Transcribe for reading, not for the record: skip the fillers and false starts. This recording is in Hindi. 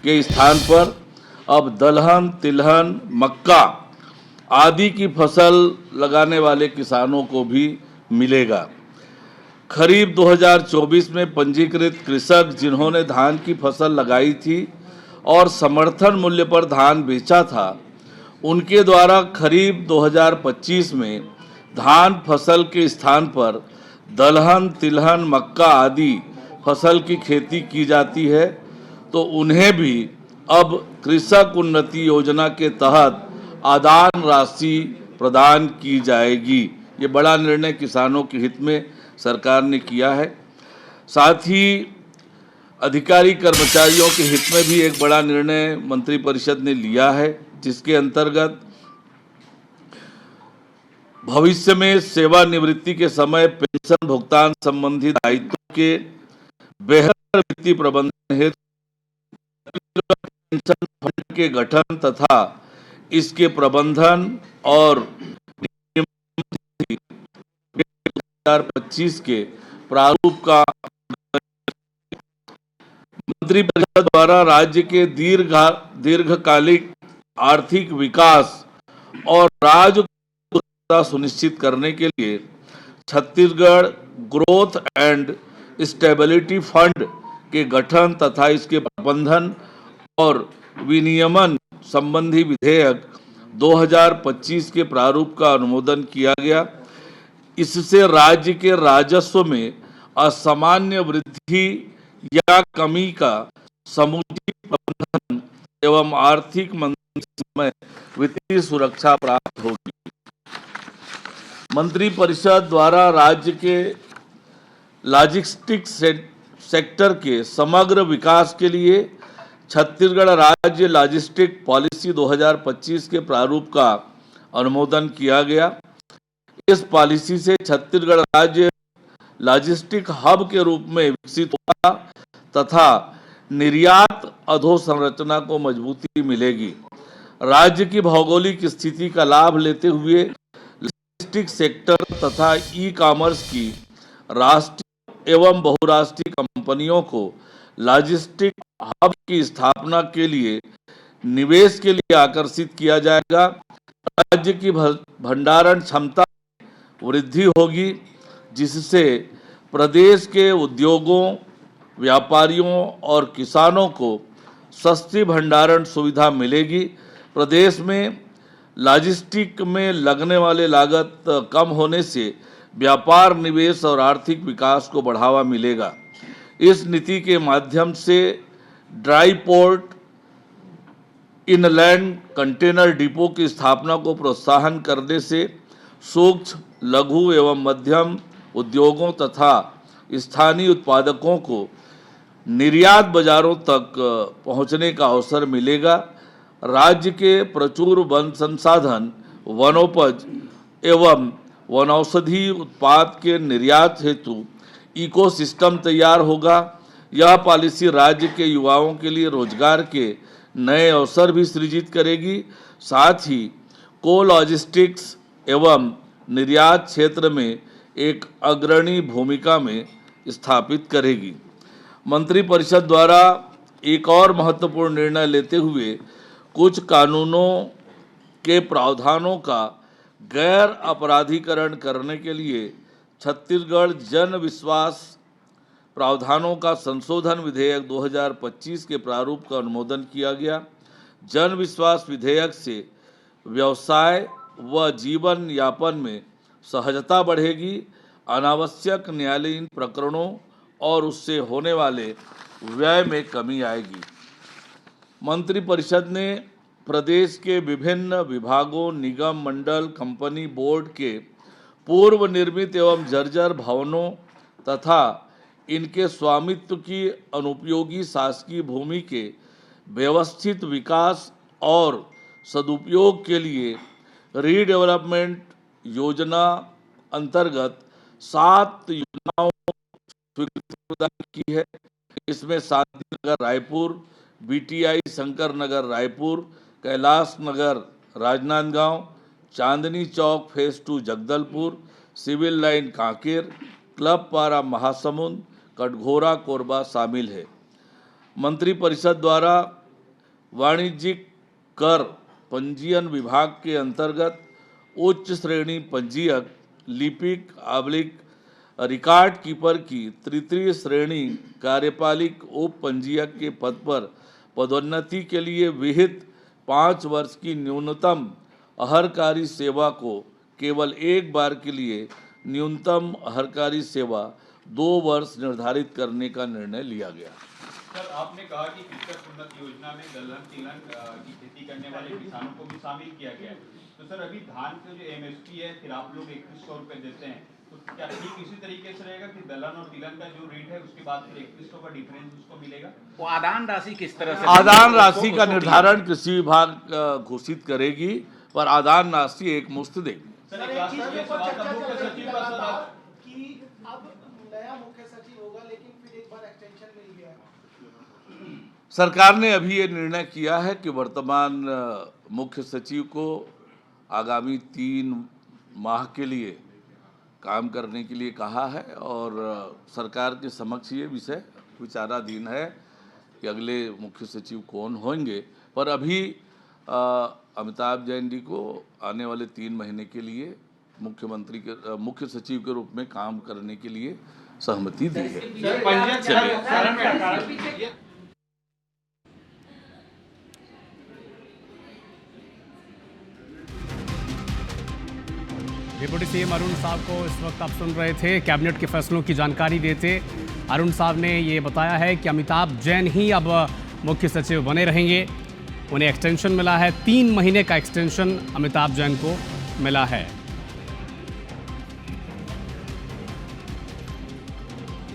के स्थान पर अब दलहन, तिलहन, मक्का आदि की फसल लगाने वाले किसानों को भी मिलेगा। खरीफ 2024 में पंजीकृत कृषक जिन्होंने धान की फसल लगाई थी और समर्थन मूल्य पर धान बेचा था, उनके द्वारा खरीफ 2025 में धान फसल के स्थान पर दलहन, तिलहन, मक्का आदि फसल की खेती की जाती है, तो उन्हें भी अब कृषक उन्नति योजना के तहत आदान राशि प्रदान की जाएगी। ये बड़ा निर्णय किसानों के हित में सरकार ने किया है। साथ ही अधिकारी कर्मचारियों के हित में भी एक बड़ा निर्णय मंत्रिपरिषद ने लिया है, जिसके अंतर्गत भविष्य में सेवानिवृत्ति के समय पेंशन भुगतान संबंधी दायित्वों के बेहतर वित्तीय प्रबंधन हेतु पेंशन फंड के गठन तथा इसके प्रबंधन और 2025 के प्रारूप का मंत्रिपरिषद द्वारा राज्य के दीर्घकालिक आर्थिक विकास और राजकोषीयता सुनिश्चित करने के लिए Chhattisgarh growth and stability fund के गठन तथा इसके प्रबंधन और विनियमन संबंधी विधेयक 2025 के प्रारूप का अनुमोदन किया गया। इससे राज्य के राजस्व में असामान्य वृद्धि या कमी का समुचित प्रबंधन एवं आर्थिक मंदी समय वित्तीय सुरक्षा प्राप्त होगी। मंत्रिपरिषद द्वारा राज्य के लॉजिस्टिक्स सेक्टर के समग्र विकास के लिए छत्तीसगढ़ राज्य लॉजिस्टिक पॉलिसी 2025 के प्रारूप का अनुमोदन किया गया। इस पॉलिसी से छत्तीसगढ़ राज्य लॉजिस्टिक हब के रूप में विकसित होगा तथा निर्यात अधोसंरचना को मजबूती मिलेगी। राज्य की भौगोलिक स्थिति का लाभ लेते हुए लॉजिस्टिक सेक्टर तथा ई कॉमर्स की राष्ट्रीय एवं बहुराष्ट्रीय कंपनियों को लॉजिस्टिक हब की स्थापना के लिए निवेश के लिए आकर्षित किया जाएगा। राज्य की भंडारण क्षमता वृद्धि होगी, जिससे प्रदेश के उद्योगों, व्यापारियों और किसानों को सस्ती भंडारण सुविधा मिलेगी। प्रदेश में लॉजिस्टिक में लगने वाले लागत कम होने से व्यापार, निवेश और आर्थिक विकास को बढ़ावा मिलेगा। इस नीति के माध्यम से dry port, inland container depot की स्थापना को प्रोत्साहन करने से सूक्ष्म, लघु एवं मध्यम उद्योगों तथा स्थानीय उत्पादकों को निर्यात बाजारों तक पहुंचने का अवसर मिलेगा। राज्य के प्रचुर वन संसाधन, वनोपज एवं वनौषधि उत्पाद के निर्यात हेतु इकोसिस्टम तैयार होगा। यह पॉलिसी राज्य के युवाओं के लिए रोजगार के नए अवसर भी सृजित करेगी, साथ ही को लॉजिस्टिक्स एवं निर्यात क्षेत्र में एक अग्रणी भूमिका में स्थापित करेगी। मंत्रिपरिषद द्वारा एक और महत्वपूर्ण निर्णय लेते हुए कुछ कानूनों के प्रावधानों का गैर अपराधीकरण करने के लिए छत्तीसगढ़ जन विश्वास प्रावधानों का संशोधन विधेयक 2025 के प्रारूप का अनुमोदन किया गया। जन विश्वास विधेयक से व्यवसाय व जीवन यापन में सहजता बढ़ेगी, अनावश्यक न्यायालयीन प्रकरणों और उससे होने वाले व्यय में कमी आएगी। मंत्रिपरिषद ने प्रदेश के विभिन्न विभागों, निगम, मंडल, कंपनी, बोर्ड के पूर्व निर्मित एवं जर्जर भवनों तथा इनके स्वामित्व की अनुपयोगी शासकीय भूमि के व्यवस्थित विकास और सदुपयोग के लिए रीडेवलपमेंट योजना अंतर्गत 7 योजनाओं स्वीकृति प्रदान की है। इसमें Shanti Nagar Raipur, BTI Shankar Nagar Raipur, Kailash Nagar Rajnandgaon, Chandni Chowk phase 2 Jagdalpur, civil line Kanker, club Para Mahasamund, Katghora Korba शामिल है। मंत्रिपरिषद द्वारा वाणिज्यिक कर पंजीयन विभाग के अंतर्गत उच्च श्रेणी पंजीयक लिपिक रिकॉर्ड कीपर की तृतीय श्रेणी कार्यपालिक उप पंजीयक के पद पर पदोन्नति के लिए विहित 5 वर्ष की न्यूनतम अहर्कारी सेवा को केवल एक बार के लिए न्यूनतम अहर्कारी सेवा 2 वर्ष निर्धारित करने का निर्णय लिया गया। सर, आपने कहा कि कृषक उन्नत योजना में दलहन तिलहन की खेती करने वाले किसानों को भी शामिल किया गया है। तो सर, अभी धान का जो एमएसपी है फिर आप लोग 2100 रुपए देते हैं, तो क्या ठीक इसी तरीके से रहेगा कि दलहन और तिलहन का जो रेट है उसके बाद फिर 2100 का डिफरेंस उसको मिलेगा? वो आदान राशि किस तरह से? आदान राशि का निर्धारण कृषि विभाग घोषित करेगी, पर आदान राशि एक मुश्त देगी। सर, एक बात ये सवाल था मुख्य सचिव का सवाल कि अब नया मुख्य सचिव होगा लेकिन फिर एक बार एक्सटेंशन मिल गया है। सरकार ने अभी ये निर्णय किया है कि वर्तमान मुख्य सचिव को आगामी 3 माह के लिए काम करने के लिए कहा है और सरकार के समक्ष ये विषय विचाराधीन है कि अगले मुख्य सचिव कौन होंगे। पर अभी अमिताभ जैन जी को आने वाले 3 महीने के लिए मुख्य सचिव के रूप में काम करने के लिए सहमति दी है। चलिए। डिप्टी सीएम अरुण साहब को इस वक्त आप सुन रहे थे, कैबिनेट के फैसलों की जानकारी देते अरुण साहब ने ये बताया है कि अमिताभ जैन ही अब मुख्य सचिव बने रहेंगे। उन्हें एक्सटेंशन मिला है, 3 महीने का एक्सटेंशन अमिताभ जैन को मिला है।